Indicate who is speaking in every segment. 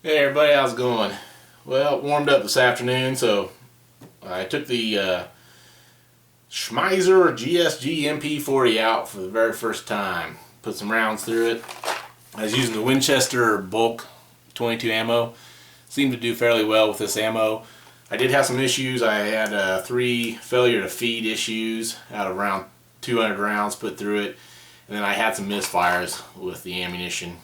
Speaker 1: Hey everybody, how's it going? Well, it warmed up this afternoon, so I took the Schmeisser GSG MP40 out for the very first time. Put some rounds through it. I was using the Winchester bulk 22 ammo. Seemed to do fairly well with this ammo. I did have some issues. I had 3 failure to feed issues out of around 200 rounds put through it. And then I had some misfires with the ammunition.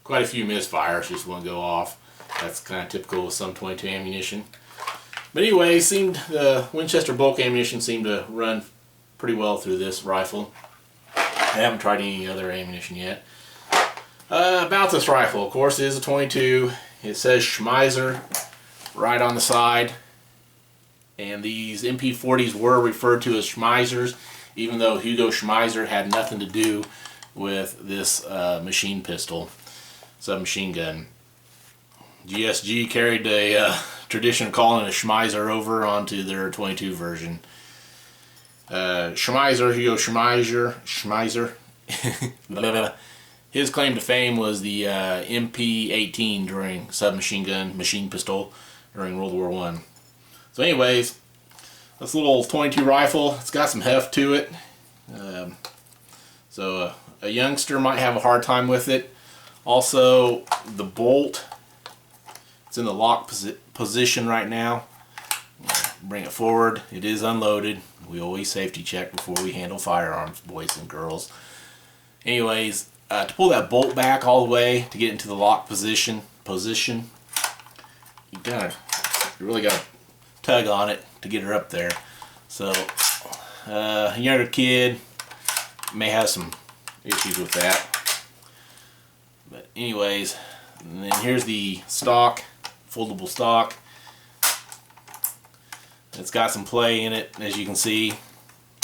Speaker 1: Quite a few misfires, just wouldn't go off. That's kind of typical of some 22 ammunition. But anyway, the Winchester bulk ammunition seemed to run pretty well through this rifle. I haven't tried any other ammunition yet. About this rifle, of course, it is a 22. It says Schmeisser right on the side. And these MP40s were referred to as Schmeissers, even though Hugo Schmeisser had nothing to do with this machine pistol. Submachine gun. GSG carried a tradition of calling it a Schmeisser over onto their 22 version. Schmeisser, Hugo Schmeisser, his claim to fame was the MP18 during submachine gun machine pistol during World War I. So anyways, this little 22 rifle, it's got some heft to it. So a youngster might have a hard time with it. Also, the bolt, it's in the lock position right now. Bring it forward. It is unloaded. We always safety check before we handle firearms, boys and girls. Anyways, to pull that bolt back all the way to get into the lock position, you really got to tug on it to get her up there. So, a younger kid may have some issues with that. But anyways, and then here's the stock, foldable stock. It's got some play in it, as you can see.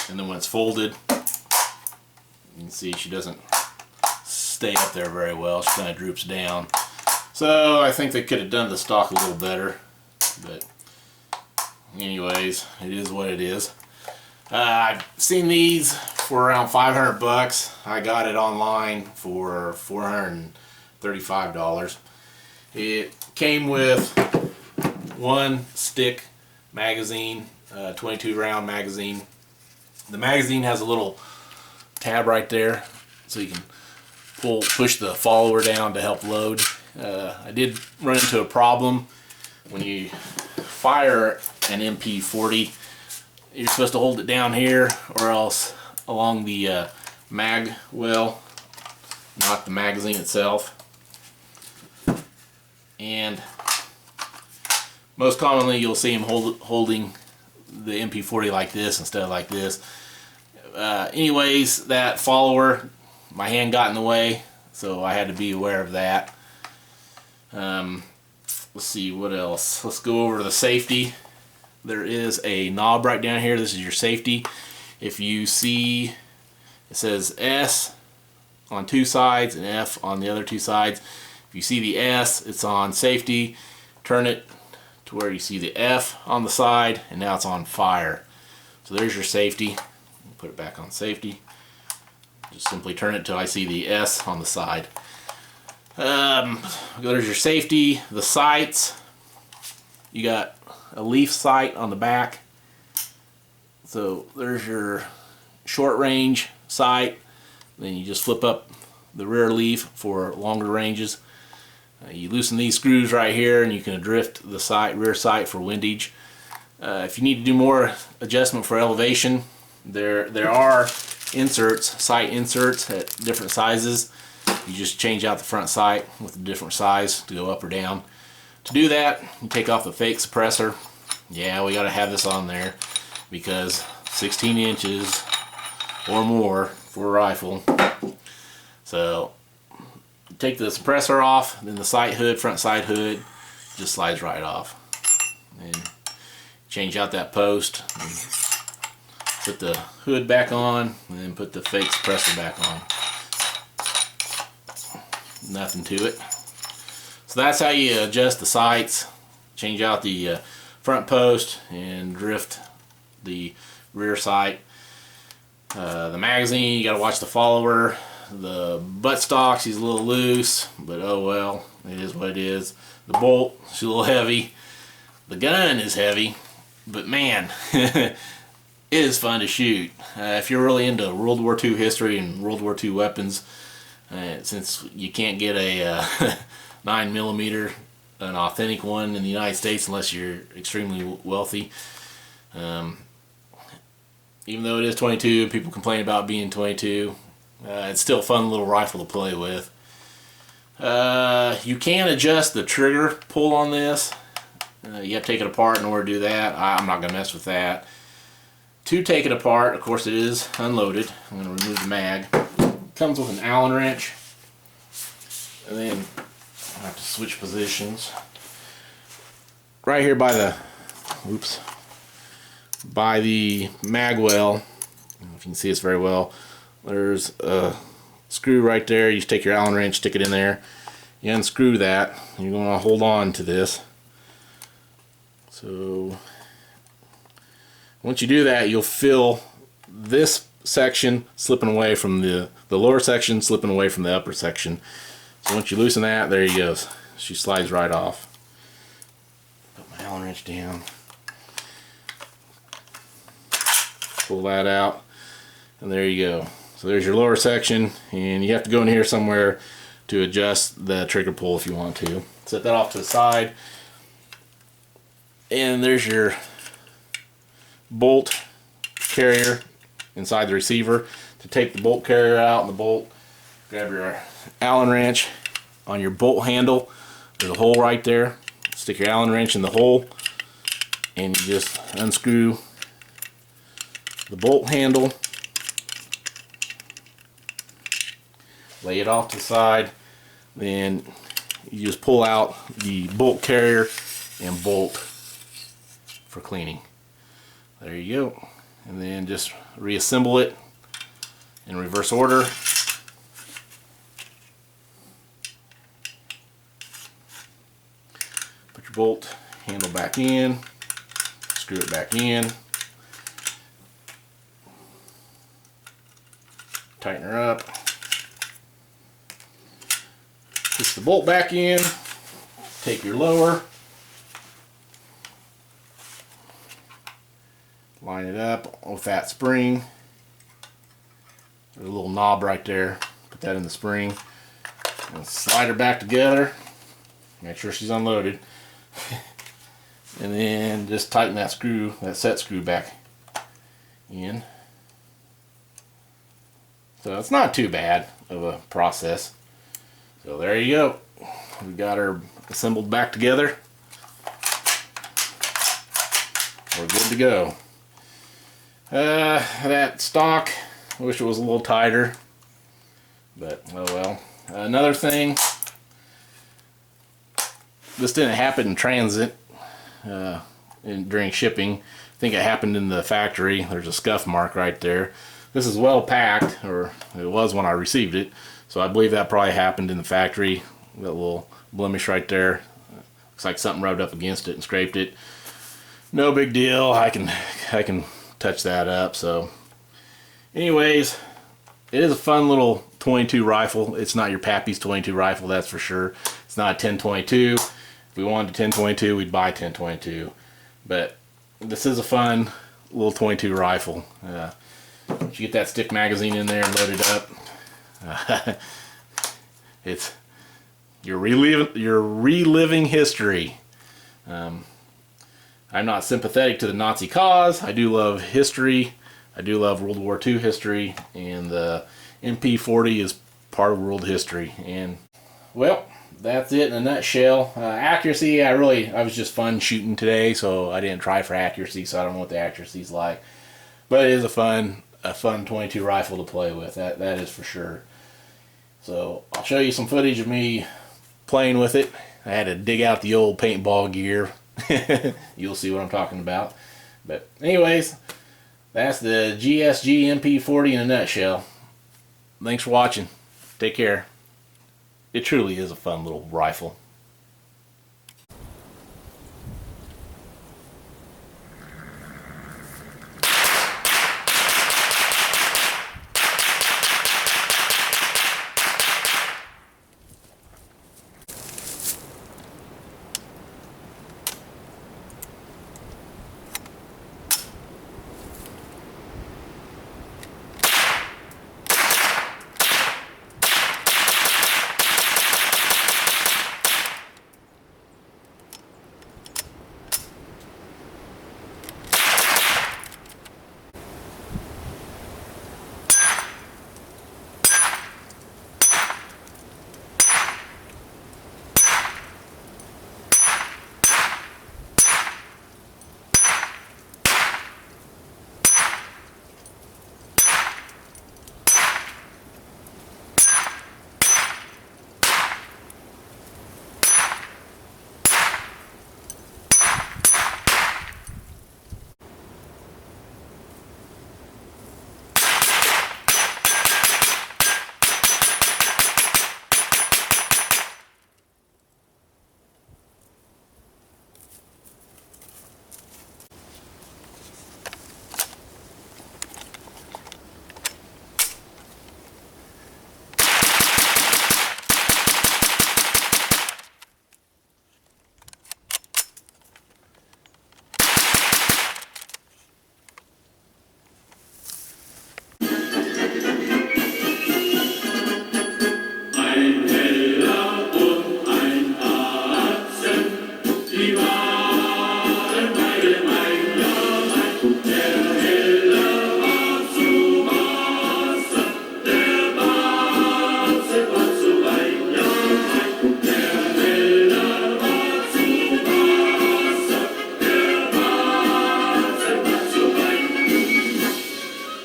Speaker 1: And then when it's folded, you can see she doesn't stay up there very well. She kind of droops down. So I think they could have done the stock a little better. But anyways, it is what it is. I've seen these for around 500 bucks. I got it online for $435. It came with one stick magazine, 22 round magazine. The magazine has a little tab right there, so you can push the follower down to help load. I did run into a problem when you fire an MP40. You're supposed to hold it down here or else along the mag well, not the magazine itself. And most commonly you'll see him holding the MP40 like this instead of like this. Anyways, that follower, my hand got in the way, so I had to be aware of that. Let's see what else. Let's go over the safety. There is a knob right down here. This is your safety. If you see, it says S on 2 sides and F on the other 2 sides. If you see the S, it's on safety. Turn it to where you see the F on the side, and now it's on fire. So there's your safety. Put it back on safety. Just simply turn it till I see the S on the side. There's your safety. The sights. You got a leaf sight on the back. So there's your short range sight. Then you just flip up the rear leaf for longer ranges. You loosen these screws right here and you can adrift the rear sight for windage. If you need to do more adjustment for elevation, there are inserts, sight inserts at different sizes. You just change out the front sight with a different size to go up or down. To do that, you take off the fake suppressor. Yeah, we gotta have this on there because 16 inches or more for a rifle. So take the suppressor off, then the sight hood, front sight hood, just slides right off. And change out that post, and put the hood back on, and then put the fake suppressor back on. Nothing to it. So that's how you adjust the sights. Change out the front post and drift the rear sight. The magazine, you got to watch the follower. The buttstock, she's a little loose, but oh well, it is what it is. The bolt, she's a little heavy. The gun is heavy, but man, it is fun to shoot. If you're really into World War II history and World War II weapons, since you can't get a 9mm, an authentic one in the United States unless you're extremely wealthy. Even though it is 22, people complain about being 22. It's still a fun little rifle to play with. You can adjust the trigger pull on this. You have to take it apart in order to do that. I'm not going to mess with that. To take it apart, of course it is unloaded. I'm going to remove the mag. It comes with an Allen wrench. And then I have to switch positions. Right here by the, by the mag well, I don't know if you can see this very well, there's a screw right there. You just take your Allen wrench, stick it in there, you unscrew that, and you're going to hold on to this. So once you do that, you'll feel this section slipping away from the lower section, slipping away from the upper section. So once you loosen that, there he goes. She slides right off. Put my Allen wrench down. Pull that out, and there you go. So there's your lower section, and you have to go in here somewhere to adjust the trigger pull if you want to. Set that off to the side, and there's your bolt carrier inside the receiver. To take the bolt carrier out and the bolt, grab your Allen wrench on your bolt handle. There's a hole right there. Stick your Allen wrench in the hole, and you just unscrew the bolt handle, lay it off to the side, then you just pull out the bolt carrier and bolt for cleaning. There you go. And then just reassemble it in reverse order. Put your bolt handle back in, screw it back in, tighten her up, push the bolt back in, take your lower, line it up with that spring. There's a little knob right there, put that in the spring, and slide her back together, make sure she's unloaded, and then just tighten that screw, that set screw back in. So it's not too bad of a process. So there you go. We got her assembled back together. We're good to go. That stock, I wish it was a little tighter, but oh well. Another thing, this didn't happen in transit during shipping. I think it happened in the factory. There's a scuff mark right there. This is well packed, or it was when I received it, so I believe that probably happened in the factory. That little blemish right there, looks like something rubbed up against it and scraped it. No big deal. I can touch that up. So anyways, it is a fun little 22 rifle. It's not your pappy's 22 rifle, that's for sure. It's not a 1022. If we wanted a 1022, we'd buy a 1022, but this is a fun little 22 rifle. Once you get that stick magazine in there and load it up, you're reliving history. I'm not sympathetic to the Nazi cause. I do love history. I do love World War II history, and the MP40 is part of world history. And well, that's it in a nutshell. Accuracy, I was just fun shooting today, so I didn't try for accuracy, so I don't know what the accuracy's like. But it is a fun 22 rifle to play with, that is for sure. So I'll show you some footage of me playing with it. I had to dig out the old paintball gear. You'll see what I'm talking about. But anyways, that's the GSG MP40 in a nutshell. Thanks for watching. Take care. It truly is a fun little rifle.